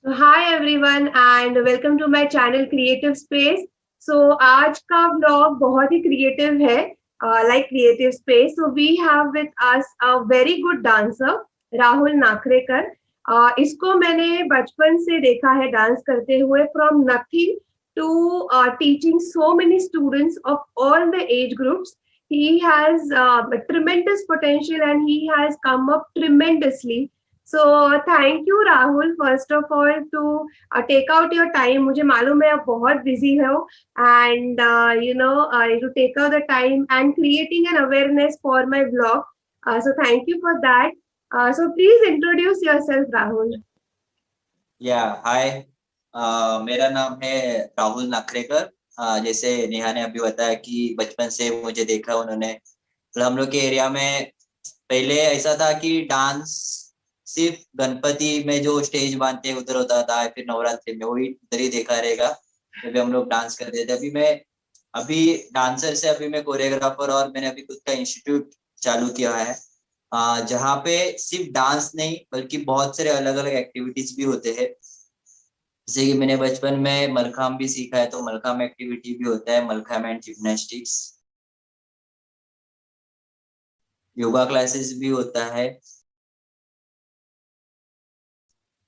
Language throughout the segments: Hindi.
So hi everyone and welcome to my channel Creative Space. So आज का vlog बहुत ही creative है, like Creative Space. So we have with us a very good dancer Rahul नाखरेकर. इसको मैंने बचपन से देखा है डांस करते हुए from nothing to teaching so many students of all the age groups. He has a tremendous potential and he has come up tremendously. So thank you Rahul first of all to take out your time. मुझे मालूम है आप बहुत busy हो and to take out the time and creating an awareness for my vlog. So thank you for that. So please introduce yourself Rahul. हाय। मेरा नाम है राहुल नाखरेकर। जैसे नेहा ने अभी बताया कि बचपन से मुझे देखा उन्होंने। तो हम लोग के एरिया में पहले ऐसा था कि डांस सिर्फ गणपति में जो स्टेज बांधते हैं उधर होता था, फिर नवरात्रि में वही उधर ही देखा रहेगा। जब हम लोग डांस करते थे, अभी डांसर से अभी मैं कोरियोग्राफर और मैंने अभी खुद का इंस्टीट्यूट चालू किया है, जहाँ पे सिर्फ डांस नहीं बल्कि बहुत सारे अलग अलग एक्टिविटीज भी होते हैं। जैसे कि मैंने बचपन में मलखाम भी सीखा है, तो मलखाम एक्टिविटी भी होता है, mallakhamb and gymnastics. Yoga classes भी होता है।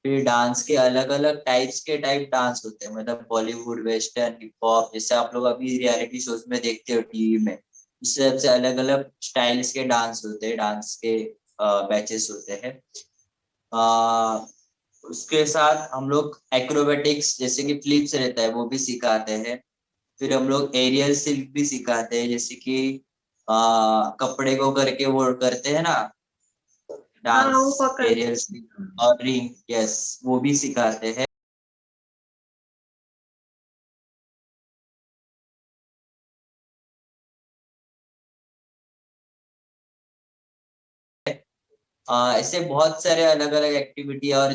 फिर डांस के अलग अलग टाइप डांस होते हैं, मतलब बॉलीवुड, वेस्टर्न, हिप हॉप, जैसे आप लोग अभी रियलिटी शोज में देखते हो टीवी में। उस हिसाब से अलग अलग स्टाइल्स के डांस होते हैं, डांस के बैचेस होते हैं। उसके साथ हम लोग एक्रोबेटिक्स जैसे कि फ्लिप्स रहता है वो भी सिखाते हैं। फिर हम लोग एरियल सिल्क भी सिखाते हैं, जैसे कि कपड़े को करके वो करते हैं ना हाँ डांस। वो पकड़. एरियल सिल्क और रिंग, यस, वो भी सिखाते हैं। ऐसे बहुत सारे अलग अलग एक्टिविटी। और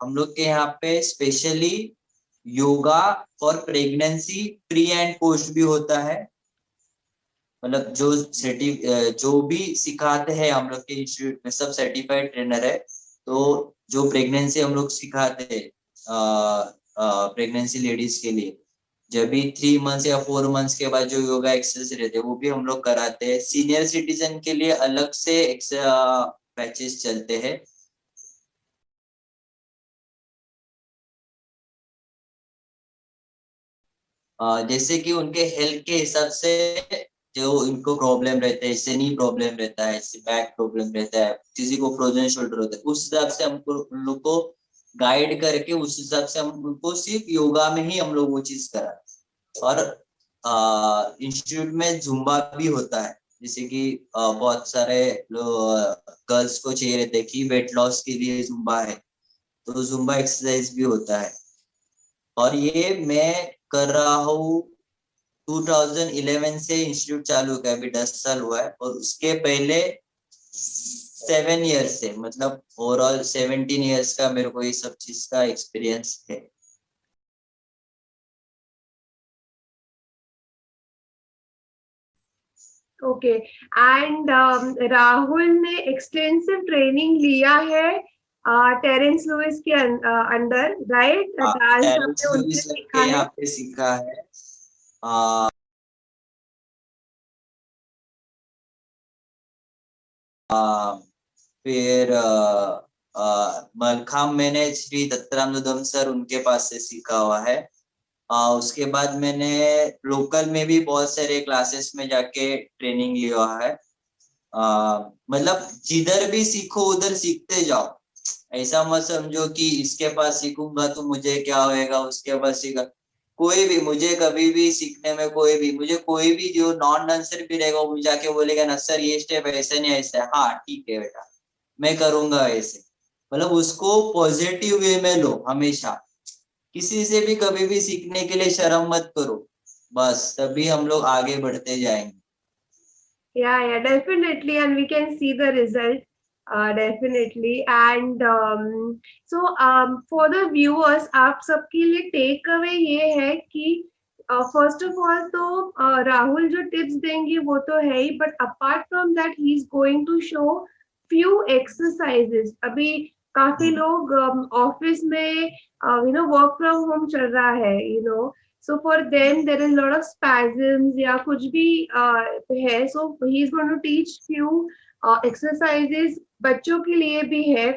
हम लोग के यहाँ पे specially yoga for pregnancy pre and post भी होता है। मतलब जो भी सिखाते हैं हम लोग के इंस्टीट्यूट में सब सर्टिफाइड ट्रेनर है। तो जो प्रेगनेंसी हम लोग सिखाते हैं प्रेगनेंसी लेडीज के लिए, जब भी 3 मंथ्स या 4 मंथ्स के बाद जो योगा एक्सरसाइज रहते हैं वो भी हम लोग कराते हैं। सीनियर सिटीजन के लिए अलग से बैचेस चलते हैं। जैसे कि उनके हेल्थ के हिसाब से जो इनको प्रॉब्लम रहता है, जैसे नी प्रॉब्लम रहता है, जैसे बैक प्रॉब्लम रहता है, किसी को फ्रोजन शोल्डर होता है, उस हिसाब से हमको उन लोग को गाइड करके उस हिसाब से हम उनको सिर्फ योगा में ही हम लोग वो चीज कराते हैं। और इंस्टीट्यूट में जुम्बा भी होता है, जैसे कि बहुत सारे गर्ल्स को चाहिए रहते हैं कि वेट लॉस के लिए जुम्बा है, तो जुम्बा एक्सरसाइज भी होता है। और ये मैं कर रहा हूँ 2011 से इंस्टीट्यूट चालू किया, अभी 10 साल हुआ है। और उसके पहले 7 ईयर से, मतलब ओवरऑल 17 ईयर्स का मेरे को ये सब चीज का एक्सपीरियंस है। ओके एंड राहुल ने एक्सटेंसिव ट्रेनिंग लिया है टेरेंस लुइस के अंडर, राइट? डांस टेरेंस आपने उनसे लुइस सर सीखा के यहाँ है. पे सीखा है। आ, फिर मलखाम मैंने श्री दत्ताराम सर उनके पास से सीखा हुआ है। उसके बाद मैंने लोकल में भी बहुत सारे क्लासेस में जाके ट्रेनिंग लिया हुआ है। मतलब जिधर भी सीखो उधर सीखते जाओ। ऐसा मत समझो कि इसके पास सीखूंगा तो मुझे क्या होएगा, उसके पास सीखा। कोई भी मुझे कभी भी सीखने में, कोई भी जो नॉन डांसर भी रहेगा वो जाके बोलेगा ना सर ये स्टेप ऐसे नहीं ऐसे, हाँ ठीक है बेटा मैं करूंगा ऐसे। मतलब उसको पॉजिटिव वे में लो हमेशा। किसी से भी कभी भी सीखने के लिए शर्म मत करो, बस तभी हम लोग आगे बढ़ते जाएंगे। Yeah, definitely, and we can see the result, definitely. And for the viewers, आप सबके लिए टेक अवे ये है कि फर्स्ट ऑफ ऑल तो राहुल जो टिप्स देंगे वो तो है ही, but apart from that he is going to show few exercises. अभी काफी लोग ऑफिस में वर्क फ्रॉम होम चल रहा है, so for them there is lot of spasms या कुछ भी है, so he is going to teach few exercises, बच्चों के लिए भी है।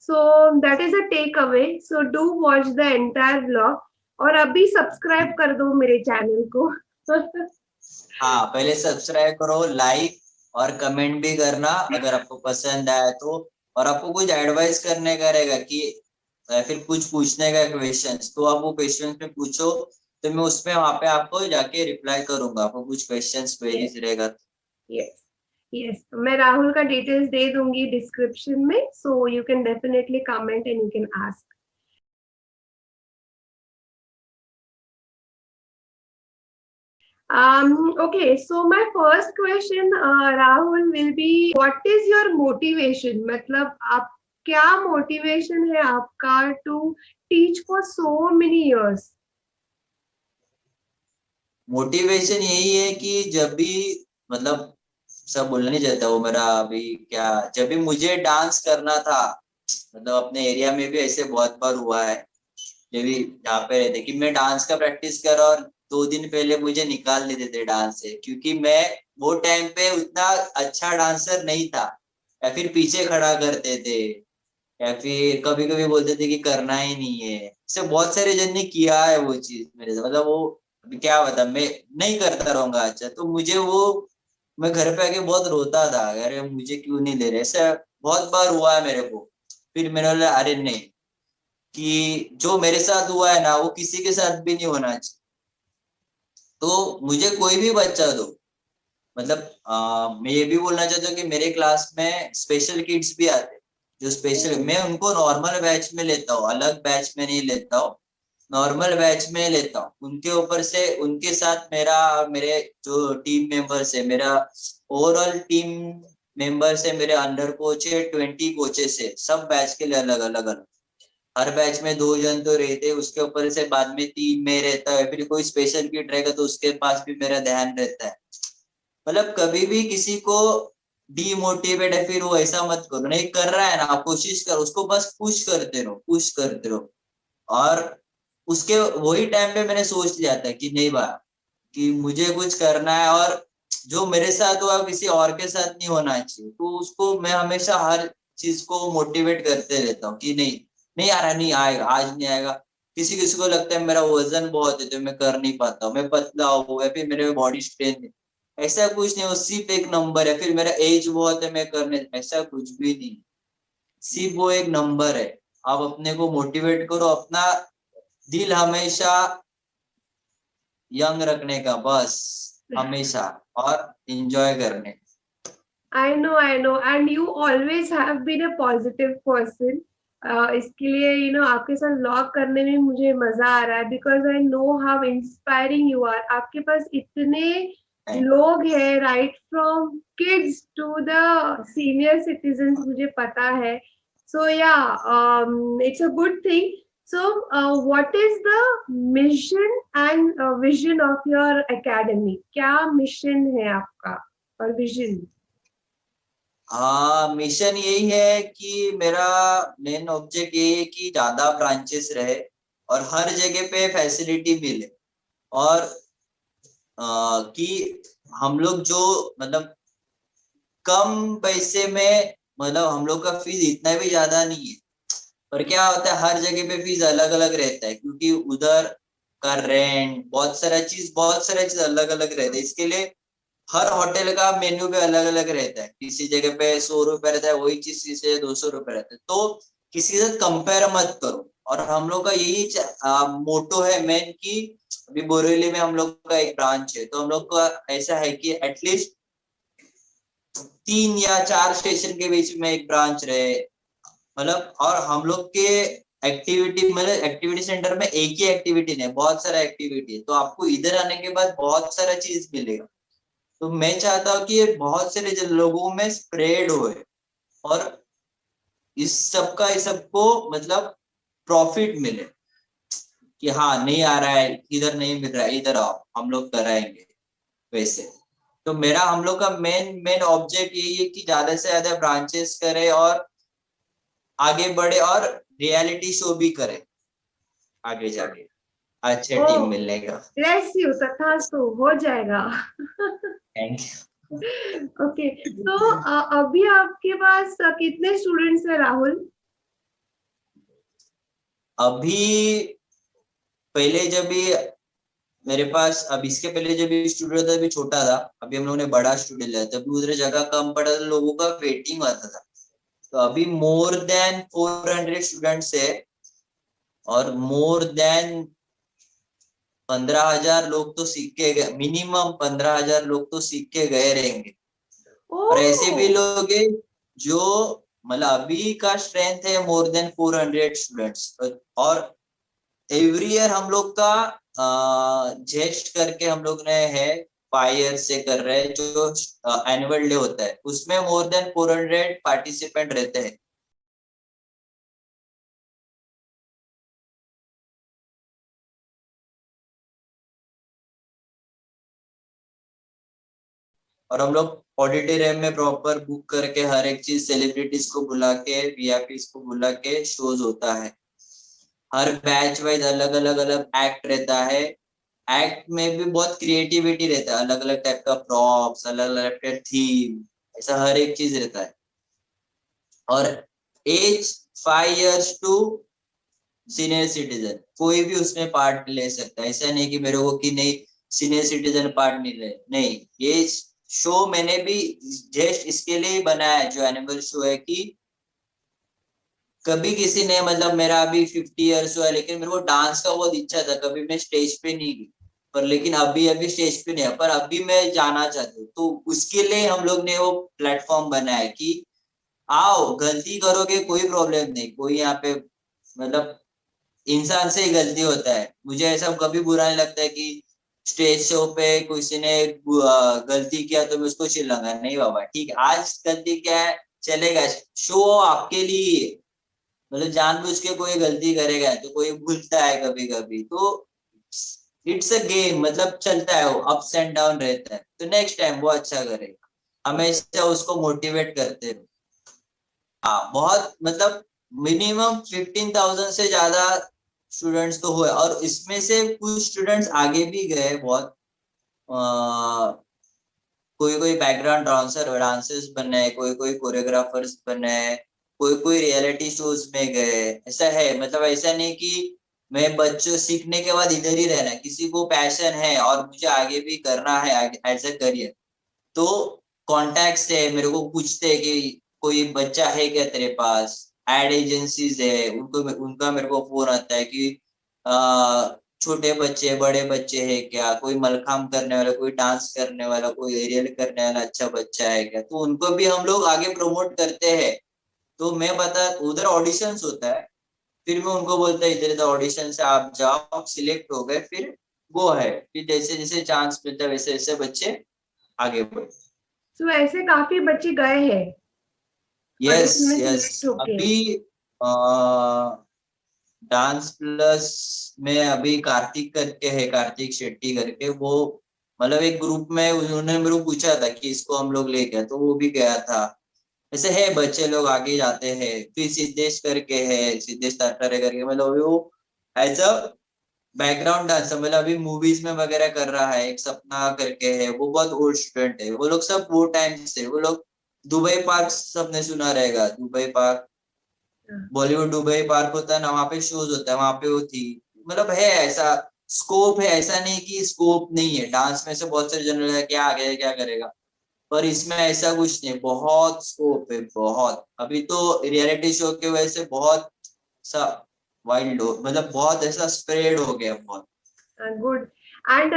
So that is a takeaway, so do watch the entire blog, और अभी सब्सक्राइब कर दो मेरे चैनल को। हाँ, पहले सब्सक्राइब करो, लाइक और कमेंट भी करना अगर आपको पसंद आया तो। और आपको कुछ एडवाइस करने का रहेगा कि या फिर कुछ पूछने का क्वेश्चंस, तो आप वो क्वेश्चंस में पूछो, तो मैं उसमें वहां पे आपको जाके रिप्लाई करूंगा, आपको कुछ क्वेश्चंस क्वेरीज रहेगा। यस, यस, मैं राहुल का डिटेल्स दे दूंगी डिस्क्रिप्शन में, so you can definitely comment and you can ask. Okay, so my first question, Rahul, will be what is your motivation? मतलब आप क्या motivation है आपका to teach for so many years? Motivation यही है कि जब भी, मतलब सब बोलना नहीं चाहता, वो मेरा अभी क्या, जब भी मुझे डांस करना था, मतलब अपने एरिया में भी ऐसे बहुत बार हुआ है, जब भी जहाँ पे रहते कि मैं डांस का प्रैक्टिस कर रहा और 2 दिन पहले मुझे निकाल देते थे डांस से, क्योंकि मैं वो टाइम पे उतना अच्छा डांसर नहीं था, या फिर पीछे खड़ा करते थे, या फिर कभी कभी बोलते थे कि करना ही नहीं है। इससे बहुत सारे जन ने किया है वो चीज मेरे से, मतलब वो अभी क्या बता, मैं नहीं करता रहूंगा। अच्छा, तो मुझे वो, मैं घर पे आके बहुत रोता था, अरे मुझे क्यों नहीं ले रहे, ऐसा बहुत बार हुआ है मेरे को। फिर मैंने बोला अरे नहीं, कि जो मेरे साथ हुआ है ना वो किसी के साथ भी नहीं होना चाहिए, तो मुझे कोई भी बच्चा दो। मतलब मैं ये भी बोलना चाहता हूँ कि मेरे क्लास में स्पेशल किड्स भी आते हैं, जो स्पेशल, मैं उनको नॉर्मल बैच में लेता हूँ, अलग बैच में नहीं लेता हूँ, नॉर्मल बैच में लेता हूँ। उनके ऊपर से उनके साथ मेरा, मेरे जो टीम मेंबर्स है, मेरा ओवरऑल टीम मेंबर्स है, मेरे अंडर कोच है, 20 कोचेस है, सब बैच के लिए अलग अलग अलग। हर बैच में 2 जन तो रहते, उसके ऊपर से बाद में 3 में रहता है, फिर कोई स्पेशल किट रहेगा तो उसके पास भी मेरा ध्यान रहता है। मतलब कभी भी किसी को डीमोटिवेट है फिर वो ऐसा मत करो, नहीं कर रहा है ना, कोशिश कर, उसको बस पुश करते रहो, पुश करते रहो। और उसके वही टाइम पे मैंने सोच लिया था कि नहीं बा, कि मुझे कुछ करना है, और जो मेरे साथ हुआ किसी और के साथ नहीं होना चाहिए, तो उसको मैं हमेशा हर चीज को मोटिवेट करते रहता हूँ कि नहीं, नहीं आ रहा, नहीं आएगा, आज नहीं आएगा। किसी किसी को लगता है मेरा वजन बहुत है तो मैं कर नहीं पाता हूँ, मैं पतला हूँ या फिर मेरे बॉडी स्ट्रेंथ है, ऐसा कुछ नहीं, वो सिर्फ एक नंबर है। फिर मेरा एज बहुत है मैं करने, ऐसा कुछ भी नहीं, सिर्फ वो एक नंबर है। आप अपने को मोटिवेट करो, अपना दिल हमेशा यंग रखने का, बस हमेशा, और एंजॉय करने। I know, and you always have been a positive person. इसके लिए आपके साथ व्लॉग करने में मुझे मजा आ रहा है, because I know how inspiring you are. आपके पास इतने लोग हैं, right from kids to the senior citizens, मुझे पता है। So yeah, it's a good thing. So what is the mission and vision of your academy? क्या मिशन है आपका और विजन? हाँ, मिशन यही है कि मेरा मेन ऑब्जेक्ट यही है कि ज्यादा ब्रांचेस रहे और हर जगह पे फैसिलिटी मिले, और कि हम लोग जो, मतलब कम पैसे में, मतलब हम लोग का फीस इतना भी ज्यादा नहीं है, पर क्या होता है हर जगह पे फीस अलग अलग रहता है, क्योंकि उधर का रेंट, बहुत सारा चीज अलग अलग रहता है। इसके लिए हर होटल का मेन्यू भी अलग अलग रहता है, किसी जगह पे 100 रुपए रहता है, वही चीज से 200 रुपए रहता है, तो किसी के साथ कंपेयर मत करो। और हम लोग का यही मोटो है मेन, कि अभी बोरेली में हम लोग का एक ब्रांच है, तो हम लोग का ऐसा है कि एटलीस्ट 3 या 4 स्टेशन के बीच में एक ब्रांच रहे, मतलब। और हम लोग के एक्टिविटी, मतलब एक्टिविटी सेंटर में एक ही एक्टिविटी नहीं, बहुत सारा एक्टिविटी है, तो आपको इधर आने के बाद बहुत सारा चीज मिलेगा। तो मैं चाहता हूँ कि ये बहुत सारे लोगों में स्प्रेड होए, और इस सबको मतलब प्रॉफिट मिले, कि हाँ नहीं आ रहा है, इधर नहीं मिल रहा है, इधर आओ हम लोग कराएंगे वैसे। तो मेरा, हम लोग का मेन मेन ऑब्जेक्ट यही है कि ज्यादा से ज्यादा ब्रांचेस करे, और आगे बढ़े और रियलिटी शो भी करे आगे जाके, अच्छे ओ, टीम मिलने का। ब्लेस यू, तथास्तु, हो जाएगा। थैंक ओके, तो अभी आपके पास कितने स्टूडेंट्स हैं राहुल? अभी पहले जब भी मेरे पास, अब इसके पहले जब भी स्टूडेंट था अभी छोटा था, अभी हम लोगों ने बड़ा स्टूडेंट लिया, तब उधर जगह कम पड़ा था, लोगों का वेटिंग आता था। तो अभी मोर देन 400 स्टूडेंट्स है, और मोर देन 15,000 लोग तो सीख के गए, मिनिमम 15,000 लोग तो सीख के गए रहेंगे। और ऐसे भी ओ, लोग हैं जो, मतलब अभी का स्ट्रेंथ है मोर देन 400 स्टूडेंट्स। और एवरी ईयर हम लोग का जेस्ट करके हम लोग ने है, 5 ईयर से कर रहे हैं, जो एनुअल डे होता है उसमें मोर देन 400 पार्टिसिपेंट रहते हैं। और हम लोग ऑडिटोरियम में प्रॉपर बुक करके हर एक चीज, सेलिब्रिटीज को बुला के, वीआईपी को बुला के शोज होता है। हर बैच वाइज अलग अलग अलग एक्ट रहता है। एक्ट में भी बहुत क्रिएटिविटी रहता है, अलग अलग टाइप का प्रॉप्स, अलग अलग टाइप का थीम, ऐसा हर एक चीज रहता है। और age 5 years to senior citizen कोई भी उसमें पार्ट ले सकता है। ऐसा नहीं कि मेरे को कि नहीं सीनियर सिटीजन पार्ट नहीं ले, नहीं। ये शो मैंने भी जस्ट इसके लिए ही बनाया है, जो एनिमल शो है, कि कभी किसी ने, मतलब मेरा अभी 50 इयर्स हुआ है, लेकिन मेरे को डांस का बहुत इच्छा था, कभी मैं स्टेज पे नहीं गई, पर लेकिन अभी अभी स्टेज पे नहीं है, पर अभी मैं जाना चाहती हूँ। तो उसके लिए हम लोग ने वो प्लेटफॉर्म बनाया है कि आओ, गलती करोगे कोई प्रॉब्लम नहीं, कोई यहाँ पे, मतलब इंसान से ही गलती होता है। मुझे ऐसा कभी बुरा नहीं लगता है कि स्टेज शो पे किसी ने गलती किया तो मैं उसको चिल्लाऊंगा, नहीं बाबा, ठीक है, आज गलती क्या है, चलेगा, शो आपके लिए ही है। मतलब जानबूझ के कोई गलती करेगा तो कोई भूलता है कभी कभी, तो इट्स अ गेम, मतलब चलता है, वो अप्स एंड डाउन रहता है, तो नेक्स्ट टाइम वो अच्छा करेगा, हमेशा उसको मोटिवेट करते रहो। हाँ, बहुत, मतलब मिनिमम 15,000 से ज्यादा स्टूडेंट्स तो हुए, और इसमें से कुछ स्टूडेंट्स आगे भी गए बहुत। कोई कोई बैकग्राउंड डांसर डांसर्स बने, कोई कोई कोरियोग्राफर्स बने, कोई कोई रियलिटी शोज में गए। ऐसा है, मतलब ऐसा नहीं कि मैं बच्चों सीखने के बाद इधर ही रहना है, किसी को पैशन है और मुझे आगे भी करना है एज अ करियर, तो कॉन्टेक्ट से मेरे को पूछते हैं कि कोई बच्चा है क्या तेरे पास, एड एजेंसीज है, उनको उनका मेरे को फोन आता है कि छोटे बच्चे बड़े बच्चे है क्या, कोई मलखाम करने वाला, कोई डांस करने वाला, कोई एरियल करने वाला अच्छा बच्चा है क्या, तो उनको भी हम लोग आगे प्रमोट करते हैं। तो मैं बता, उधर ऑडिशंस होता है, फिर मैं उनको बोलता है इधर इधर ऑडिशन से आप जाओ, सिलेक्ट हो गए, फिर वो है, फिर जैसे जैसे चांस मिलता है वैसे वैसे बच्चे आगे बढ़े। तो ऐसे काफी बच्चे गए हैं यस ऑडिशन में यस। सिलेक्ट होके। अभी डांस प्लस में अभी कार्तिक करके है, कार्तिक शेट्टी करके, वो मतलब एक ग्रुप में उन्होंने मेरे को पूछा था कि इसको हम लोग ले गए, तो वो भी गया था। ऐसे है, बच्चे लोग आगे जाते हैं। फिर सिद्धेश करके है, सिद्धेश ताटरे करके, मतलब वो एज अ बैकग्राउंड डांसर, मतलब अभी मूवीज में वगैरह कर रहा है। एक सपना करके है, वो बहुत ओल्ड स्टूडेंट है, वो लोग सब वो टाइम से, वो लोग दुबई पार्क सबने सुना रहेगा, Dubai park, Bollywood Dubai park होता है ना, वहाँ पे शोज होता है, वहां पे वो थी। मतलब है ऐसा, स्कोप है, ऐसा नहीं कि स्कोप नहीं है। डांस में से बहुत सारे जनरल है, क्या आगे क्या करेगा, पर इसमें ऐसा कुछ नहीं, बहुत स्कोप है, बहुत। अभी तो रियलिटी शो की वजह से बहुत सा वाइल्ड हो, मतलब बहुत ऐसा स्प्रेड हो गया बहुत। Good. And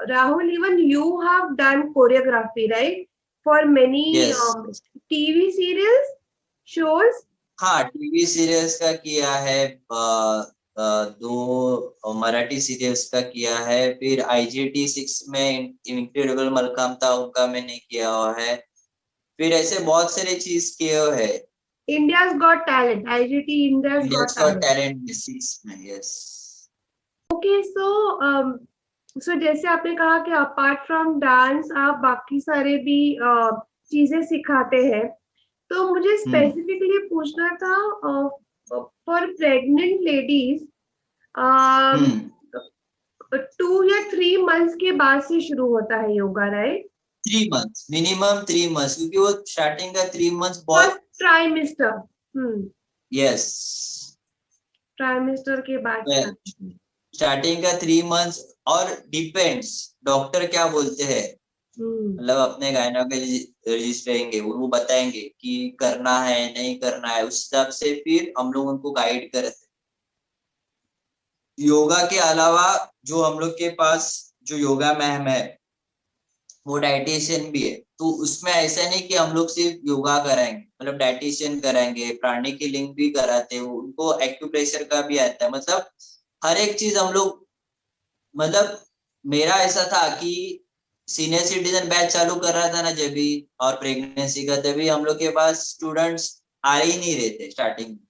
Rahul, even you have done choreography, right? For many yes. TV serials, shows. हाँ, टीवी सीरियल्स का किया है, दो मराठी सीरियल्स का किया है, फिर IGT 6 में इनक्रेडिबल मलकाम था, उनका मैंने किया हुआ है। फिर ऐसे बहुत सारे चीज किए हुए हैं। India's Got Talent. IGT India's India Got got Talent. Talent Mrs में, यस। Okay, so जैसे आपने कहा कि अपार्ट फ्रॉम डांस आप बाकी सारे भी चीजें सिखाते हैं, तो मुझे स्पेसिफिकली पूछना था फॉर प्रेग्नेंट लेडीज हम्म 2 या 3 मंथ्स के बाद से शुरू होता है yoga, right? 3 month, minimum 3 month, क्योंकि वो स्टार्टिंग का 3 मंथ फर्स्ट बहुत। ट्राइमेस्टर। यस, ट्राइमेस्टर के बाद स्टार्ट। स्टार्टिंग का 3 मंथ। और डिपेंड्स डॉक्टर क्या बोलते हैं, हम्म। मतलब अपने गायनोकोलॉजिस्ट रहेंगे, वो बताएंगे कि करना है नहीं करना है, उस हिसाब से फिर हम लोग उनको गाइड करते हैं। योगा के अलावा जो हम लोग के पास जो योगा मैम है वो डाइटिशियन भी है, तो उसमें ऐसा नहीं कि हम लोग सिर्फ योगा कराएंगे, मतलब डाइटिशियन कराएंगे, प्राणिक हीलिंग भी कराते हैं, उनको एक्यूप्रेशर का भी आता है, मतलब हर एक चीज हम लोग, मतलब मेरा ऐसा था कि सीनियर सिटीजन बैच चालू कर रहा था ना जब भी, और प्रेगनेंसी का, तभी हम लोग के पास स्टूडेंट्स आ ही नहीं रहे थे स्टार्टिंग में।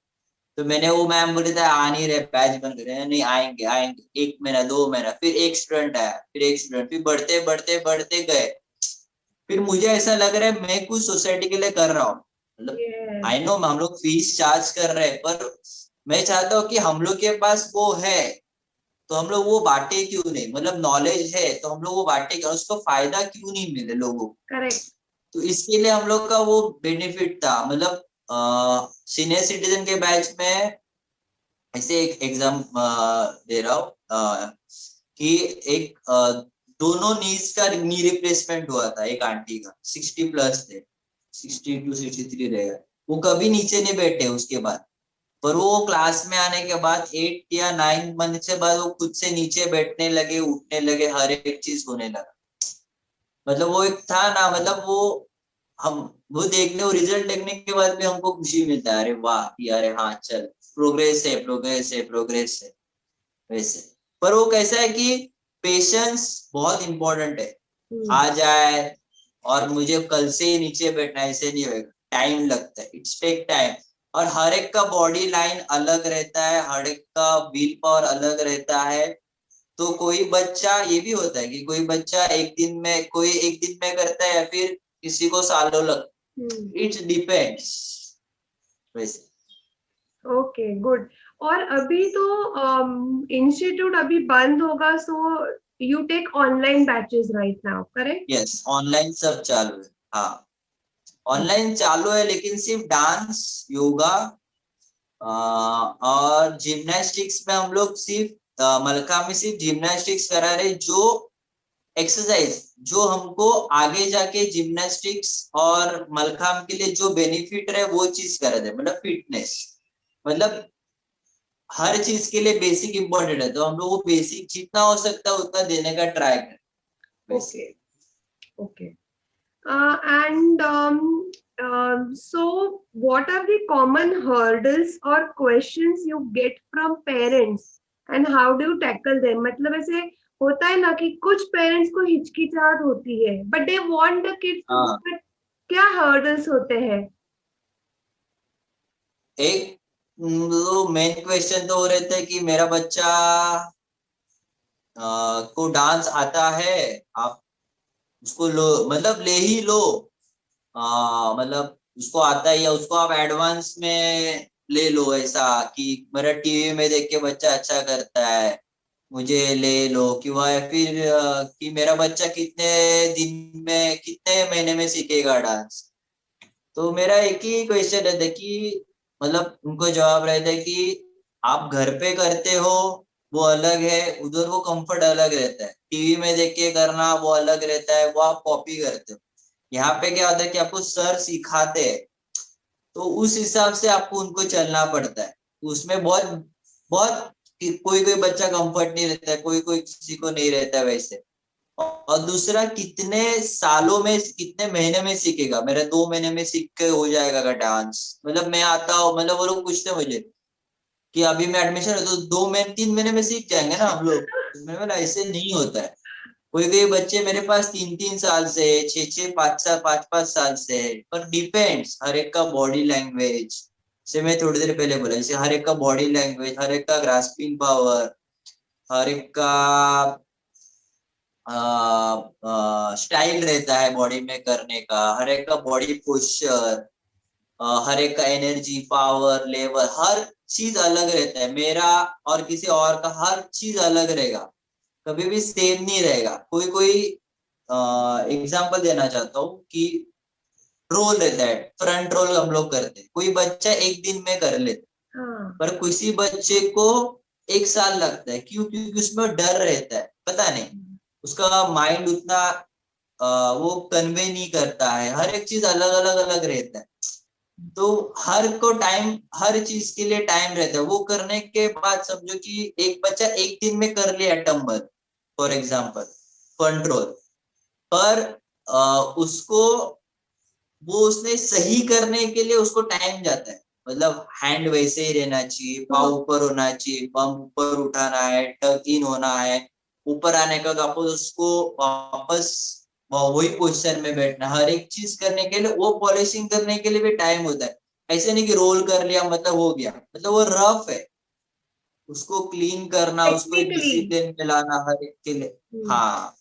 तो मैंने, वो मैम बोले था आ नहीं रहे, बैच बंद कर रहे हैं, नहीं आएंगे आएंगे, 1 महीना 2 महीना, फिर एक स्टूडेंट आया, फिर एक स्टूडेंट, फिर बढ़ते बढ़ते बढ़ते गए। फिर मुझे ऐसा लग रहा है मैं कुछ सोसाइटी के लिए कर रहा हूँ, मतलब यस। आई नो हम लोग फीस चार्ज कर रहे हैं, पर मैं चाहता हूँ कि हम लोग के पास वो है तो हम लोग वो बांटे क्यों नहीं, मतलब नॉलेज है तो हम लोग वो बांटे क्यों, उसको फायदा क्यों नहीं मिले लोगों को। करेक्ट। तो इसके लिए हम लोग का वो बेनिफिट था, मतलब सीनियर सिटीजन के बैच में ऐसे एक एग्जाम दे रहा हूँ, कि एक दोनों नीज का नी रिप्लेसमेंट हुआ था, एक आंटी का 60 प्लस थे, 62 63 रहेगा, वो कभी नीचे नहीं बैठे उसके बाद, पर वो क्लास में आने के बाद 8 या 9 मंथ से बाद वो खुद से नीचे बैठने लगे, उठने लगे, हर एक चीज होने लगा। मतलब वो एक था ना, मतलब हम वो देखने, वो रिजल्ट देखने के बाद भी हमको खुशी मिलता है, अरे वाह कि अरे हाँ चल, प्रोग्रेस है प्रोग्रेस है प्रोग्रेस है, वैसे। पर वो कैसा है कि पेशेंस बहुत इंपॉर्टेंट है, हम्म। आ जाए और मुझे कल से ही नीचे बैठना है, ऐसे नहीं होगा, टाइम लगता है, इट्स टेक टाइम। और हर एक का बॉडी लाइन अलग रहता है, हर एक का व्हील पावर अलग रहता है। तो कोई बच्चा, ये भी होता है कि कोई बच्चा एक दिन में, कोई एक दिन में करता है, या फिर किसी को सालों लग, इट्स डिपेंड्स, वैसे। Okay, good. और अभी तो इंस्टीट्यूट अभी बंद होगा, so you take online batches right now, correct? Yes, online सब चालू है। हाँ, ऑनलाइन चालू है, लेकिन सिर्फ डांस, योगा और जिम्नास्टिक्स में हम लोग सिर्फ मलका में सिर्फ जिम्नास्टिक्स करा रहे, जो एक्सरसाइज जो हमको आगे जाके जिम्नास्टिक्स और मलखाम के लिए जो बेनिफिट रहे वो चीज करा दे, मतलब फिटनेस, मतलब हर चीज के लिए बेसिक इंपॉर्टेंट है, तो हम लोग वो बेसिक जितना हो सकता है उतना देने का ट्राई करें, वैसे। Okay, okay. And so, what are the common hurdles or questions you get from parents, and how do you tackle them? मतलब ऐसे होता है ना कि कुछ पेरेंट्स को हिचकिचाहट होती है, but they want the kids to हाँ, do it. क्या hurdles होते हैं? एक तो मेन क्वेश्चन तो हो रहता है कि मेरा बच्चा को डांस आता है, आप उसको लो, मतलब ले ही लो, मतलब उसको आता है, या उसको आप एडवांस में ले लो, ऐसा कि मेरा टीवी में देख के बच्चा अच्छा करता है, मुझे ले लो, कि वह फिर कि मेरा बच्चा कितने दिन में, कितने महीने में सीखेगा डांस। तो मेरा एक ही क्वेश्चन रहता है कि, मतलब उनको जवाब रहता है कि आप घर पे करते हो वो अलग है, उधर वो कंफर्ट अलग रहता है, टीवी में देख के करना वो अलग रहता है, वो आप कॉपी करते हो। यहाँ पे क्या होता है कि आपको सर सिखाते हैं, तो उस हिसाब से आपको उनको चलना पड़ता है। उसमें बहुत बहुत कोई कोई बच्चा कंफर्ट नहीं रहता है, कोई कोई किसी को नहीं रहता है, वैसे। और दूसरा, कितने सालों में, कितने महीने में सीखेगा, मेरा 2 महीने में सीख के हो जाएगा का डांस, मतलब मैं आता हूँ, मतलब वो लोग पूछते हैं मुझे कि अभी मैं एडमिशन है तो 2 महीने 3 महीने में सीख जाएंगे ना हम लोग, तो मैंने बोला ऐसे नहीं होता है। कोई कोई बच्चे मेरे पास 3 3 साल से, 6 6 5 साल, 5 5 साल से है, पर डिपेंड्स हर एक का बॉडी लैंग्वेज, से मैं थोड़ी देर पहले बोला, जैसे हर एक का बॉडी लैंग्वेज, हर एक का ग्रास्पिंग पावर, हर एक का स्टाइल रहता है बॉडी में करने का, हर एक का बॉडी पोस्चर, हर एक का एनर्जी, पावर लेवल, हर चीज अलग रहता है। मेरा और किसी और का हर चीज अलग रहेगा, कभी भी सेम नहीं रहेगा। कोई कोई एग्जांपल देना चाहता हूँ कि रोल रहता है, फ्रंट रोल हम लोग करते हैं, कोई बच्चा एक दिन में कर लेता है, हाँ। पर किसी बच्चे को 1 साल लगता है। क्यों? क्योंकि उसमें डर रहता है, पता नहीं, उसका माइंड उतना वो कन्वे नहीं करता है। हर एक चीज अलग अलग अलग रहता है। तो हर को टाइम, हर चीज के लिए टाइम रहता है। वो करने के बाद समझो कि एक बच्चा एक दिन में कर लिया टम्बल फॉर एग्जाम्पल, कंट्रोल, पर उसको वो उसने सही करने के लिए उसको टाइम जाता है। मतलब हैंड वैसे ही रहना चाहिए, पाँव ऊपर होना चाहिए, बम ऊपर उठाना है, टक इन होना है, ऊपर आने का वापस उसको वापस वही पोजीशन में बैठना। हर एक चीज करने के लिए, वो पॉलिशिंग करने के लिए भी टाइम होता है। ऐसे नहीं कि रोल कर लिया मतलब हो गया, मतलब वो रफ है, उसको क्लीन करना, उसको एक टेक्निकली। डिसिप्लिन में लाना हर एक के लिए। हाँ,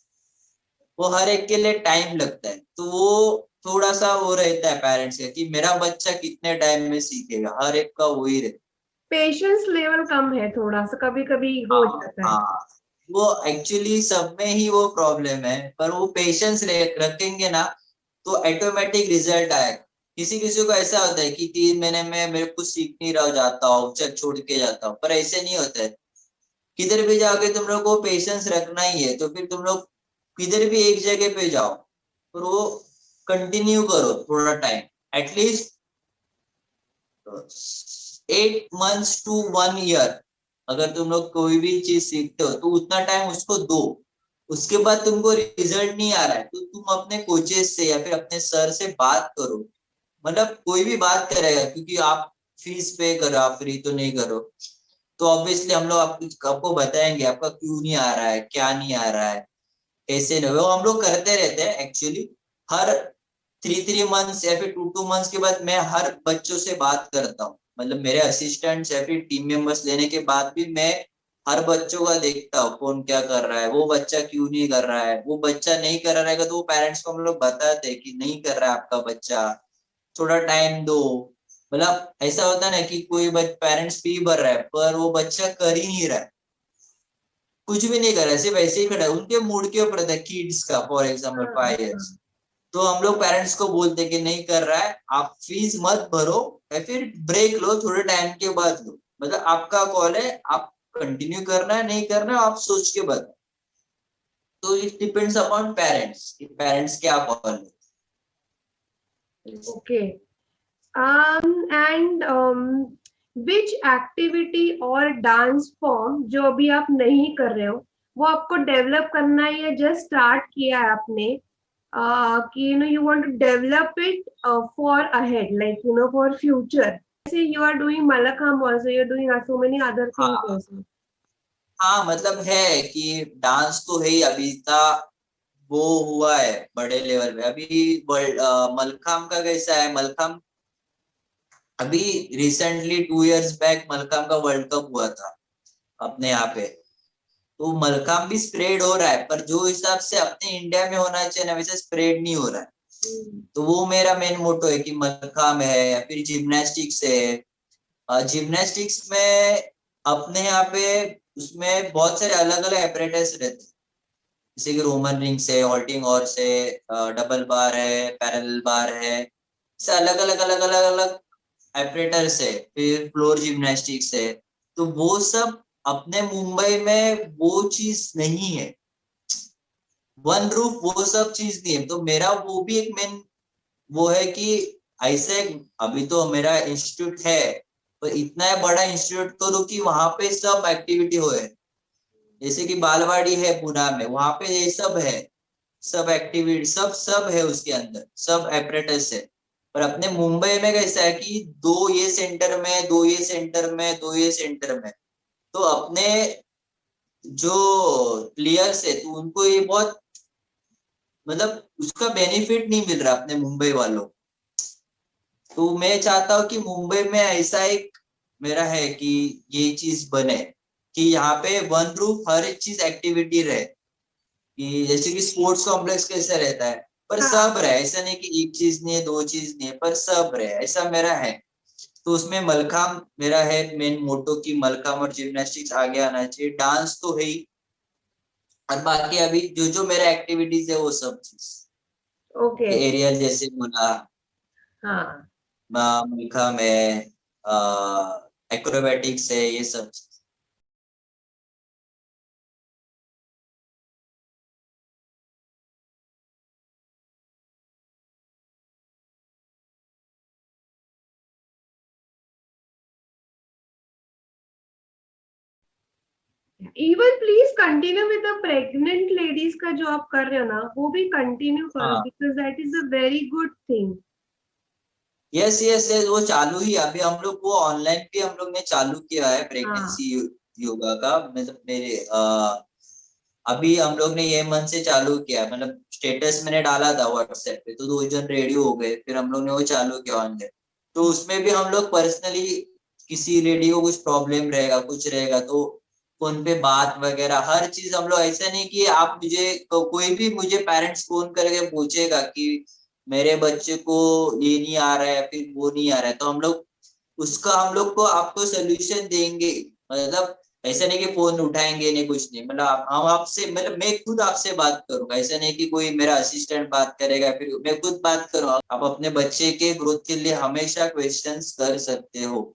वो हर एक के लिए टाइम लगता है। तो वो थोड़ा सा वो रहता है पेरेंट्स का कि मेरा बच्चा कितने टाइम में सीखेगा, हर एक का वही रहता पेशेंस लेवल कम है थोड़ा सा, कभी कभी है। हो हाँ जाता है। हाँ, वो एक्चुअली सब में ही वो प्रॉब्लम है, पर वो पेशेंस रखेंगे ना तो ऑटोमेटिक रिजल्ट आएगा। किसी किसी को ऐसा होता है कि 3 महीने में मेरे कुछ सीख नहीं रहा, जाता हूँ, चल छोड़ के जाता हूँ, पर ऐसे नहीं होता है। किधर भी जाओगे तुम लोग को पेशेंस रखना ही है, तो फिर तुम लोग किधर भी एक जगह पे जाओ और वो कंटिन्यू करो थोड़ा time, at least 8 months to 1 year। अगर तुम लोग कोई भी चीज सीखते हो तो उतना टाइम उसको दो। उसके बाद तुमको रिजल्ट नहीं आ रहा है तो तुम अपने कोचेस से या फिर अपने सर से बात करो। मतलब कोई भी बात करेगा, क्योंकि आप फीस पे करो, आप फ्री तो नहीं करो। तो ऑब्वियसली हम लोग आपको बताएंगे आपका क्यों नहीं आ रहा है, क्या नहीं आ रहा है, कैसे नहीं। वो हम लोग करते रहते हैं एक्चुअली। हर 3 3 months या फिर 2 2 months के बाद मैं हर बच्चों से बात करता हूँ। मतलब मेरे असिस्टेंट्स या फिर टीम मेंबर्स लेने के बाद भी मैं हर बच्चों का देखता हूँ, कौन क्या कर रहा है, वो बच्चा क्यों नहीं कर रहा है। वो बच्चा नहीं कर रहा है तो वो पेरेंट्स को हम लोग बताते हैं कि नहीं कर रहा है आपका बच्चा, थोड़ा टाइम दो। मतलब ऐसा होता है ना कि कोई पेरेंट्स फी भर रहा है पर वो बच्चा कर ही नहीं रहा है, कुछ भी नहीं कर रहा है, सिर्फ ऐसे ही खड़ा है। उनके मूड के ऊपर था किड्स का, फॉर एग्जाम्पल हाँ, 5 years। तो हम लोग पेरेंट्स को बोलते कि नहीं कर रहा है, आप फीस मत भरो या फिर ब्रेक लो, थोड़े टाइम के बाद लो। मतलब आपका कॉल है, आप कंटिन्यू करना है नहीं करना है आप सोच के बताओ। तो इट डिपेंड्स अपॉन पेरेंट्स कि पेरेंट्स क्या कॉल है। ओके। एंड विच एक्टिविटी और डांस फॉर्म जो अभी आप नहीं कर रहे हो वो आपको डेवलप करना है या जस्ट स्टार्ट किया है आपने, कि you want to develop it for ahead, like for future? Say you are doing Malakam also, you are doing so many other things हाँ also. हाँ, मतलब है कि डांस तो है ही, अभी था वो हुआ है बड़े लेवल पे। अभी वर्ल्ड मलखाम का कैसा है, मलखाम अभी रिसेंटली 2 years बैक मलखाम का वर्ल्ड कप हुआ था अपने यहाँ पे। तो मलखाम भी स्प्रेड हो रहा है, पर जो हिसाब से अपने इंडिया में होना चाहिए ना वैसे स्प्रेड नहीं हो रहा है। तो वो मेरा मेन मोटो है कि मलखाम है या फिर जिम्नास्टिक्स है। जिम्नास्टिक्स में अपने यहाँ पे उसमें बहुत सारे अलग अलग एपरेटस रहते हैं, जैसे कि रोमन रिंग्स है, हॉल्टिंग हॉर्स है, डबल बार है, पैरेलल बार है, ऐसे अलग अलग अलग अलग अलग एपरेटर्स है। फिर फ्लोर जिम्नास्टिक्स है। तो वो सब अपने मुंबई में वो चीज नहीं है, वन रूफ वो सब चीज नहीं है। तो मेरा वो भी एक मेन वो है कि ऐसे अभी तो मेरा इंस्टीट्यूट है, पर इतना बड़ा इंस्टीट्यूट करो कि वहां पे सब एक्टिविटी होए। जैसे कि बालवाड़ी है पुणे में, वहां पे ये सब है, सब एक्टिविटी सब सब है उसके अंदर, सब एपरेटस है। पर अपने मुंबई में कैसा है कि दो ये सेंटर में, दो ये सेंटर में, दो ये सेंटर में। तो अपने जो प्लेयर्स है तो उनको ये बहुत, मतलब उसका बेनिफिट नहीं मिल रहा अपने मुंबई वालों को। तो मैं चाहता हूँ कि मुंबई में ऐसा एक मेरा है कि ये चीज बने कि यहाँ पे वन रूफ हर एक चीज एक्टिविटी रहे। कि जैसे कि स्पोर्ट्स कॉम्प्लेक्स कैसे रहता है, पर हाँ सब रहे, ऐसा नहीं कि एक चीज नहीं है, दो चीज नहीं है, पर सब रहे, ऐसा मेरा है। तो उसमें मलखाम मेरा है मेन मोटो की मलखाम और जिम्नास्टिक्स आगे आना चाहिए, डांस तो है ही, और बाकी अभी जो जो मेरा एक्टिविटीज है वो सब चीज ओके। एरियल जैसे बोला, हाँ मलखाम है, एक्रोबेटिक्स है, ये सब। Even please continue with the pregnant ladies का जो आप कर रहे हो ना, वो भी कंटिन्यू करो, हाँ, because that is a very good thing. Yes yes yes, वो चालू ही अभी हम लोग वो ऑनलाइन भी हम लोग ने चालू किया है हाँ प्रेगनेंसी योगा का, मतलब मेरे अभी हम लोग ने ये मंथ से चालू किया, मतलब स्टेटस मैंने डाला था व्हाट्सएप पे, तो 2 जन रेडी हो गए, फिर हम लोग ने वो चालू किया ऑनलाइन। तो उसमें भी हम लोग पर्सनली किसी लेडी को कुछ प्रॉब्लम रहेगा, कुछ रहेगा, तो फोन पे बात वगैरह हर चीज हम लोग, ऐसा नहीं कि आप मुझे कोई भी मुझे पेरेंट्स फोन करके पूछेगा कि मेरे बच्चे को ये नहीं आ रहा है, फिर वो नहीं आ रहा है, तो हम लोग उसका हम लोग को आपको सोल्यूशन देंगे। मतलब ऐसा नहीं कि फोन उठाएंगे नहीं, कुछ नहीं, मतलब हम आपसे, मतलब मैं खुद आपसे बात करूंगा, ऐसा नहीं कि कोई मेरा असिस्टेंट बात करेगा, फिर मैं खुद बात करूंगा। आप अपने बच्चे के ग्रोथ के लिए हमेशा क्वेश्चंस कर सकते हो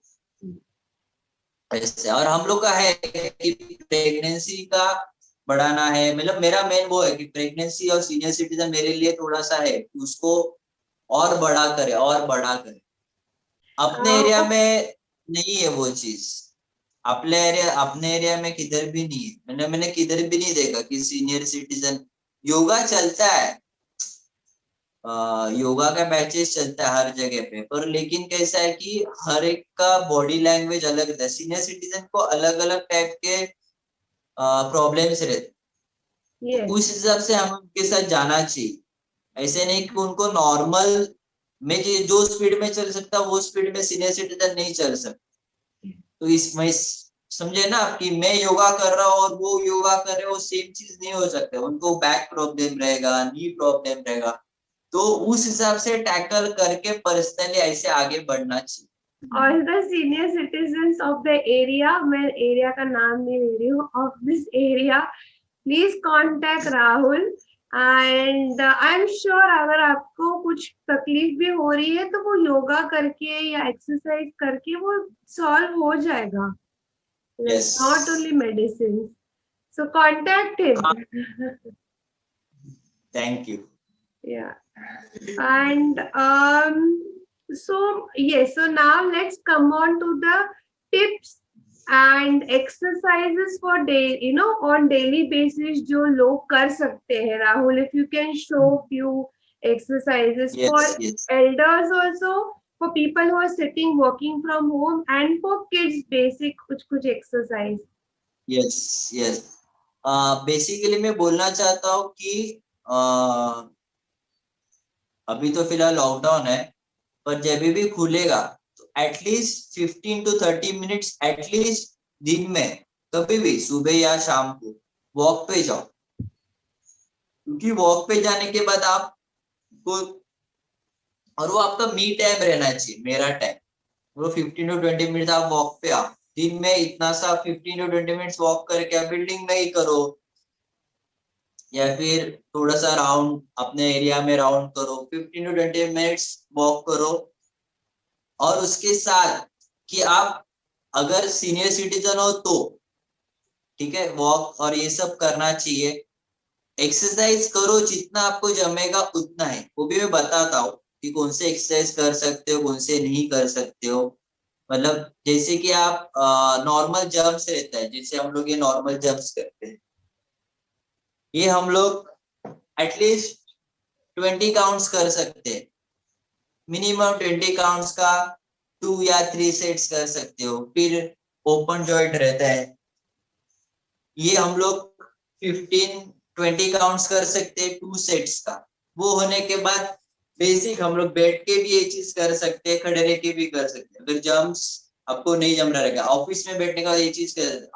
ऐसे। और हम लोग का है कि प्रेगनेंसी का बढ़ाना है, मतलब मेरा मेन वो है कि प्रेगनेंसी और सीनियर सिटीजन मेरे लिए थोड़ा सा है कि उसको और बड़ा करे, और बड़ा करे। अपने एरिया में नहीं है वो चीज, अपने एरिया में किधर भी नहीं है, मैंने किधर भी नहीं देखा कि सीनियर सिटीजन योगा चलता है। योगा का बैचेस चलता है हर जगह पे, पर लेकिन कैसा है कि हर एक का बॉडी लैंग्वेज अलग रहता है, सीनियर सिटीजन को अलग अलग टाइप के प्रॉब्लम्स रहते, तो यस उस हिसाब से हमें उनके साथ जाना चाहिए। ऐसे नहीं कि उनको नॉर्मल में जो स्पीड में चल सकता वो स्पीड में सीनियर सिटीजन नहीं चल सकता। तो इसमें समझे ना कि मैं योगा कर रहा हूँ और वो योगा कर रहे हो, सेम चीज नहीं हो सकता, उनको बैक प्रॉब्लम रहेगा, नी प्रॉब्लम रहेगा, तो उस हिसाब से टैकल करके पर्सनली ऐसे आगे बढ़ना चाहिए। All the senior citizens of the area, मैं एरिया का नाम नहीं ले रही हूँ, of this area, please contact Rahul. And I am sure अगर आपको कुछ तकलीफ भी हो रही है तो वो योगा करके या एक्सरसाइज करके वो सॉल्व हो जाएगा, like yes, not only medicine. So contact him. हाँ, thank you. Yeah. And so yes, so now let's come on to the tips and exercises for day, on daily basis जो लोग कर सकते हैं। Rahul, if you can show few exercises for yes yes elders also, for people who are sitting working from home, and for kids basic कुछ कुछ exercise. यस यस, बेसिकली मैं बोलना चाहता हूँ कि अभी तो फिलहाल लॉकडाउन है, पर जब भी खुलेगा तो एटलीस्ट 15 to 30 मिनट्स एटलीस्ट दिन में, कभी भी सुबह या शाम को वॉक पे जाओ, क्योंकि वॉक पे जाने के बाद आपको, और वो आपका मी टाइम रहना चाहिए, मेरा टाइम, वो 15 to 20 मिनट आप वॉक पे आओ दिन में, इतना सा 15 to 20 मिनट्स वॉक करके आप बिल्डिंग में ही करो, या फिर थोड़ा सा राउंड अपने एरिया में राउंड करो, 15 to 20 मिनट्स वॉक करो। और उसके साथ कि आप अगर सीनियर सिटीजन हो तो ठीक है, वॉक और ये सब करना चाहिए। एक्सरसाइज करो जितना आपको जमेगा उतना है, वो भी मैं बताता हूँ कि कौन से एक्सरसाइज कर सकते हो, कौन से नहीं कर सकते हो। मतलब जैसे कि आप नॉर्मल जंप्स रहता है, जैसे हम लोग ये नॉर्मल जंप्स करते हैं, ये हम लोग एटलीस्ट 20 काउंट्स कर सकते हैं, मिनिमम 20 काउंट्स का 2 या 3 सेट्स कर सकते हो। फिर ओपन जॉइंट रहता है, ये हम लोग 15-20 काउंट्स कर सकते हैं 2 सेट्स का। वो होने के बाद बेसिक हम लोग बैठ के भी ये चीज कर सकते हैं, खड़े रह के भी कर सकते हैं। अगर जम्स आपको नहीं जम रहा रहेगा, ऑफिस में बैठने का ये चीज कर,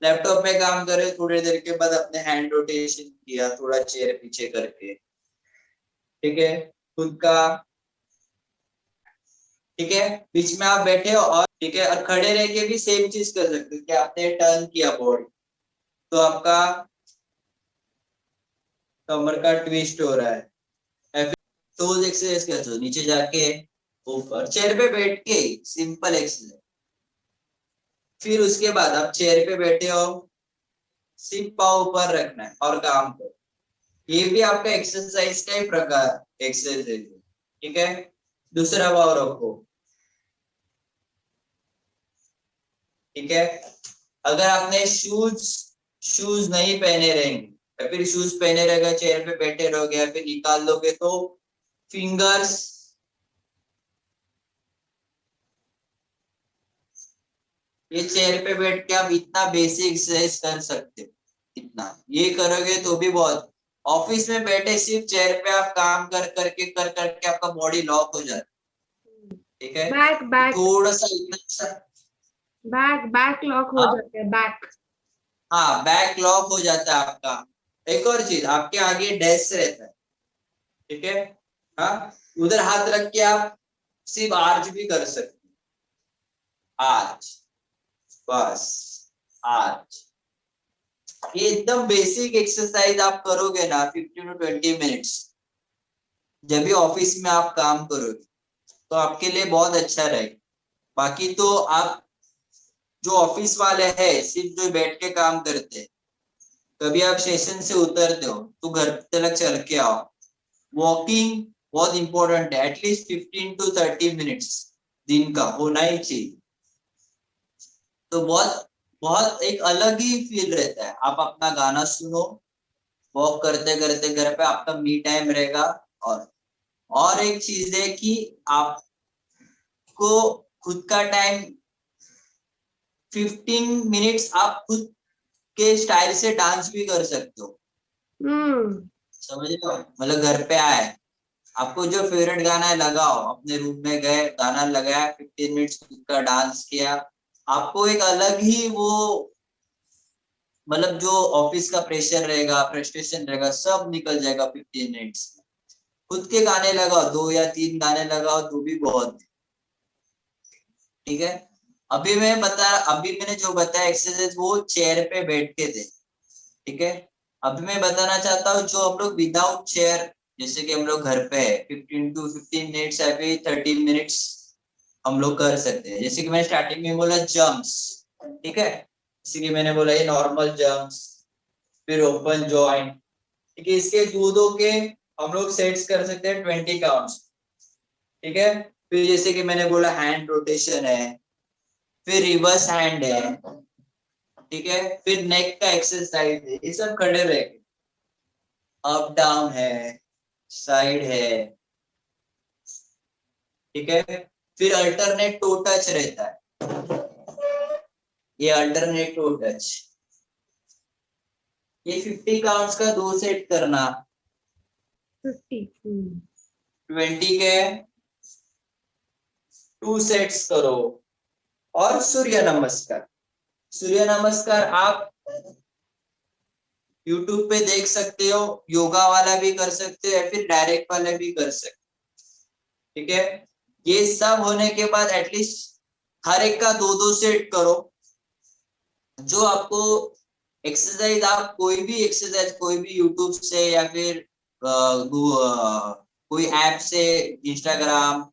लैपटॉप में काम करे, थोड़ी देर के बाद अपने हैंड रोटेशन किया, थोड़ा चेयर पीछे करके, ठीक है, खुद का, ठीक है, बीच में आप बैठे हो और ठीक है, और खड़े रह के भी सेम चीज कर सकते हो कि आपने टर्न किया बॉडी तो आपका कमर का ट्विस्ट हो रहा है, या फिर टोज एक्सरसाइज करते हो, नीचे जाके ऊपर चेयर पे बैठ के सिंपल एक्सरसाइज। फिर उसके बाद आप चेयर पे बैठे हो, सिर्फ पाँव ऊपर रखना है और काम करो। ये भी आपका एक्सरसाइज का ही प्रकार एक्सरसाइज है, ठीक है। दूसरा पाँव रखो, ठीक है। अगर आपने शूज शूज नहीं पहने रहेंगे या फिर शूज पहने रहेगा, चेयर पे बैठे रहोगे या फिर निकाल लोगे तो फिंगर्स, ये चेयर पे बैठ के आप इतना बेसिक एक्सरसाइज कर सकते हो, इतना ये करोगे तो भी बहुत। ऑफिस में बैठे सिर्फ चेयर पे आप काम कर करके आपका बॉडी लॉक हो जाता है, ठीक है। बैक बैक थोड़ा सा इतना सा, बैक बैक लॉक हो हाँ जाता है, बैक। हाँ, बैक लॉक हो जाता है आपका। एक और चीज, आपके आगे डेस्क रहता है, ठीक है। हाँ, उधर हाथ रख के आप सिर्फ आर्च भी कर सकते हो, आर्च, बस आर्च। ये एकदम बेसिक एक्सरसाइज आप करोगे ना 15 to 20 मिनट्स, जब भी ऑफिस में आप काम करोगे तो आपके लिए बहुत अच्छा रहेगा। बाकी तो आप जो ऑफिस वाले हैं सिर्फ जो बैठ के काम करते हैं, कभी आप स्टेशन से उतरते हो तो घर तक चल के आओ। वॉकिंग बहुत इंपॉर्टेंट है, एटलीस्ट 15 to 30 मिनट्स दिन का होना ही चाहिए। तो बहुत बहुत एक अलग ही फील रहता है। आप अपना गाना सुनो, वॉक करते करते घर पे आपका मी टाइम रहेगा। और एक चीज है कि आपको खुद का टाइम 15 मिनट्स आप खुद के स्टाइल से डांस भी कर सकते हो, हम्म। समझ रहे हो। मतलब घर पे आए, आपको जो फेवरेट गाना है लगाओ, अपने रूम में गए गाना लगाया, 15 मिनट्स खुद का डांस किया, आपको एक अलग ही वो, मतलब जो ऑफिस का प्रेशर रहेगा, फ्रस्ट्रेशन रहेगा, सब निकल जाएगा 15 मिनट्स। खुद के गाने लगाओ, 2 या 3 गाने लगाओ तो भी बहुत, ठीक है। अभी मैंने जो बताया एक्सरसाइज वो चेयर पे बैठ के थे, ठीक है। अभी मैं बताना चाहता हूँ जो हम लोग विदाउट चेयर, जैसे कि हम लोग घर पे है, 15 to 15 मिनट्स या फिर 30 मिनट्स हम लोग कर सकते हैं। जैसे कि मैंने स्टार्टिंग में बोला जंप्स, ठीक है, जैसे कि मैंने बोला ये नॉर्मल जंप्स, फिर ओपन जॉइंट, ठीक है। इसके दो दो के हम लोग सेट्स कर सकते हैं 20 काउंट्स, ठीक है। फिर जैसे कि मैंने बोला हैंड रोटेशन है, फिर रिवर्स हैंड है, ठीक है। फिर नेक का एक्सरसाइज है, ये सब खड़े रह के, अप डाउन है, साइड है, ठीक है। फिर अल्टरनेट टो टच रहता है, ये अल्टरनेट टो टच, ये 50 काउंट्स का 2 सेट करना, 50। 20 के 2 सेट्स करो। और सूर्य नमस्कार, सूर्य नमस्कार आप यूट्यूब पे देख सकते हो, योगा वाला भी कर सकते हो या फिर डायरेक्ट वाला भी कर सकते हो, ठीक है। ये सब होने के बाद एटलीस्ट हर एक का 2 2 सेट करो। जो आपको एक्सरसाइज, आप कोई भी एक्सरसाइज कोई भी यूट्यूब से या फिर कोई ऐप से, इंस्टाग्राम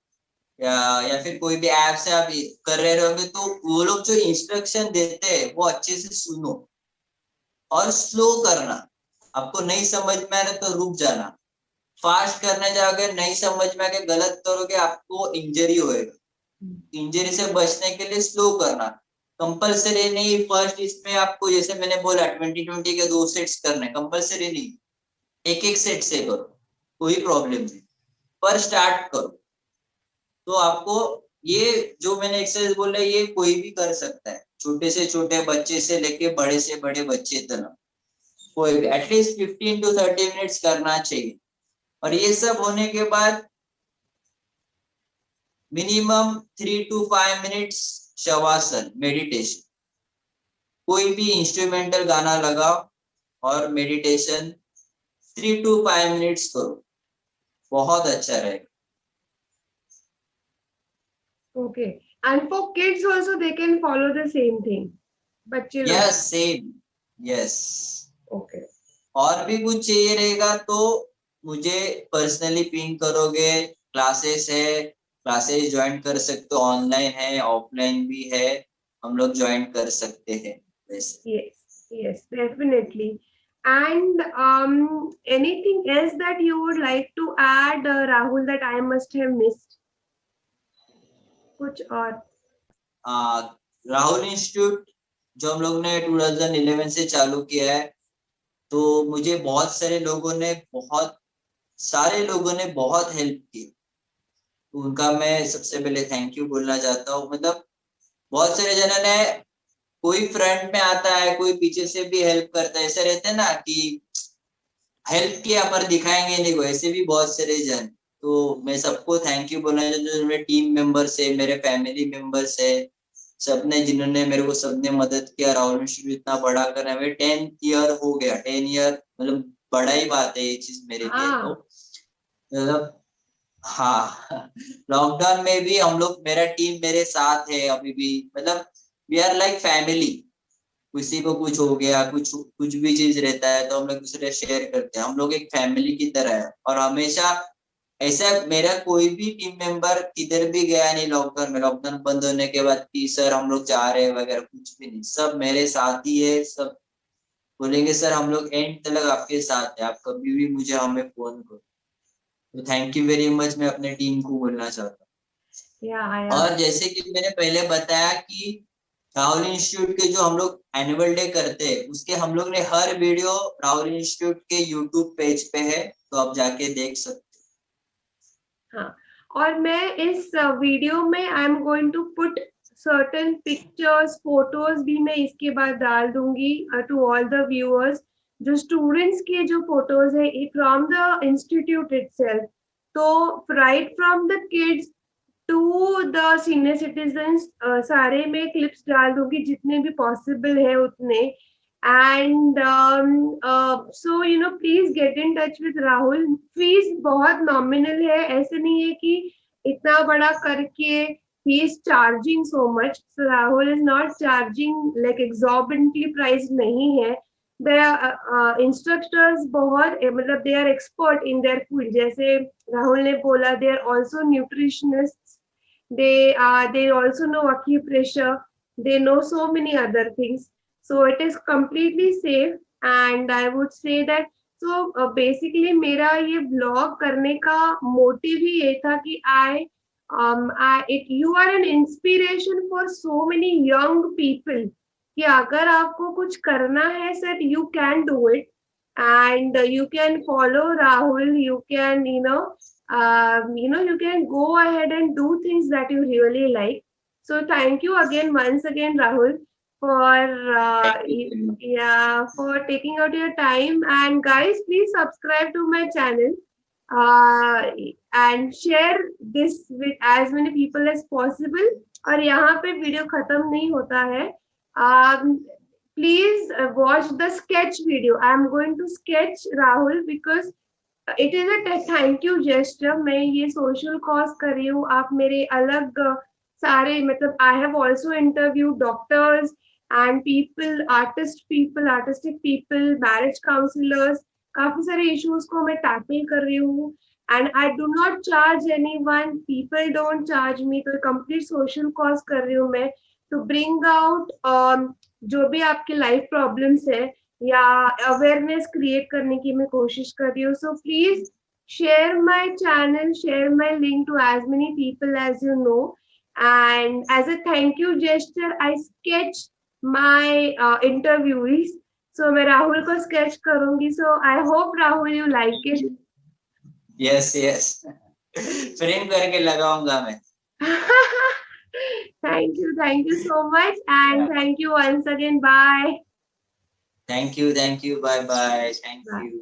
या फिर कोई भी ऐप से आप कर रहे होंगे तो वो लोग जो इंस्ट्रक्शन देते हैं वो अच्छे से सुनो और स्लो करना। आपको नहीं समझ में आ रहा तो रुक जाना, फास्ट करने जाओगे नहीं समझ में आके गलत करोगे आपको इंजरी होएगा। इंजरी से बचने के लिए स्लो करना कंपलसरी नहीं। फर्स्ट इसमें आपको जैसे मैंने बोला 20 20 के 2 सेट्स करने, कंपलसरी नहीं, एक एक सेट से करो, कोई प्रॉब्लम नहीं, पर स्टार्ट करो। तो आपको ये जो मैंने एक्सरसाइज बोला ये कोई भी कर सकता है, छोटे से छोटे बच्चे से लेके बड़े से बड़े बच्चे तक, कोई भी एटलीस्ट 15 to 30 मिनट्स करना चाहिए। और ये सब होने के बाद minimum 3 to 5 minutes shavasana meditation, कोई भी इंस्ट्रूमेंटल गाना लगाओ और मेडिटेशन 3 to 5 मिनट्स करो। बहुत अच्छा रहेगा। Okay. And for kids also they can follow the same thing. बच्चे लोग. Yes same, yes. Okay. और भी कुछ चाहिए रहेगा तो मुझे पर्सनली पिंग करोगे, क्लासेस है, क्लासेस ज्वाइन कर सकते हो, ऑनलाइन है ऑफलाइन भी है, हम लोग ज्वाइन कर सकते हैं वैसे। Yes, yes, definitely. And anything else that you would like to add, Rahul, that I must have missed? कुछ और? राहुल इंस्टीट्यूट जो हम लोग ने 2011 से चालू किया है, तो मुझे बहुत सारे लोगों ने बहुत हेल्प की, तो उनका मैं सबसे पहले थैंक यू बोलना चाहता हूँ। मतलब बहुत सारे जनों ने, कोई फ्रंट में आता है, कोई पीछे से भी हेल्प करता है, ऐसे रहते हैं ना कि हेल्प किया पर दिखाएंगे नहीं को, ऐसे भी बहुत सारे जन। तो मैं सबको थैंक यू बोलना चाहता हूँ, जो मेरे टीम मेंबर्स है, मेरे फैमिली मेंबर्स है, सबने जिन्होंने मेरे को सबने मदद किया राहुल इंस्टीट्यूट इतना बड़ा करने में। 10 ईयर हो गया, 10 ईयर मतलब बड़ा ही बात है ये चीज मेरे लिए तो। मतलब हाँ, लॉकडाउन में भी हम लोग, मेरा टीम मेरे साथ है अभी भी, मतलब वी आर लाइक फैमिली। किसी को कुछ हो गया, कुछ भी चीज रहता है तो हम लोग दूसरे शेयर करते हैं, हम लोग एक फैमिली की तरह है। और हमेशा ऐसा, मेरा कोई भी टीम मेंबर किधर भी गया नहीं लॉकडाउन में, लॉकडाउन बंद होने के बाद कि सर हम लोग जा रहे हैं वगैरह, कुछ भी नहीं, सब मेरे साथ ही है। सब बोलेंगे सर हम लोग एंड तक आपके साथ है, आप कभी भी मुझे हमें फोन करो। तो थैंक यू वेरी मच, मैं अपने टीम को बोलना चाहता हूँ। और जैसे कि मैंने पहले बताया कि राहुल इंस्टीट्यूट के जो हम लोग एनुअल डे करते हैं, उसके हम लोग ने हर वीडियो राहुल इंस्टीट्यूट के यूट्यूब पेज पे है, तो आप जाके देख सकते हाँ, और मैं इस वीडियो में I am going to put certain pictures, photos भी मैं इसके बाद डाल दूंगी टू ऑल द व्यूअर्स, जो स्टूडेंट्स के जो फोटोज है फ्रॉम द इंस्टीट्यूट इटसेल्फ। तो right from the kids to the senior citizens, सारे में क्लिप्स डाल दूंगी जितने भी पॉसिबल है उतने। And so you know please get in touch with Rahul. Fees बहुत नॉमिनल है, ऐसे नहीं है कि इतना बड़ा करके he is charging so much. So Rahul is not charging like exorbitantly price नहीं है। The instructors बहुत मतलब they are expert in their field, जैसे राहुल ने बोला they are also nutritionists, they also know acupressure, they know so many other things, so it is completely safe. And I would say that so basically मेरा ये blog करने का motive ही ये था कि you are an inspiration for so many young people कि अगर आपको कुछ करना है sir you can do it, and you can follow Rahul, you can you can go ahead and do things that you really like. So thank you again once again Rahul for हैं। yeah, for taking out your time. And guys, please subscribe to my channel and share this with as many people as possible. और यहाँ पे वीडियो खत्म नहीं होता है, please watch the sketch video. I am going to sketch Rahul because it is a thank you gesture. मैं ये social cause कर रही हूँ, आप मेरे अलग सारे मतलब I have also interviewed doctors and people, artistic people, marriage counselors, काफी सारे issues को मैं tackle कर रही हूँ, and I do not charge anyone, people don't charge me, तो complete social cause कर रही हूँ मैं to bring out जो भी आपके life problems है या अवेयरनेस क्रिएट करने की मैं कोशिश कर रही हूँ. So please share my channel, share my link to as many people as you know, and as a thank you gesture I sketch my interviews. So मैं राहुल को स्केच करूंगी, so I hope Rahul you like it. Yes yes, frame करके लगाऊंगा मैं। Thank you so much and thank you once again. Bye. Thank you, bye bye, thank you.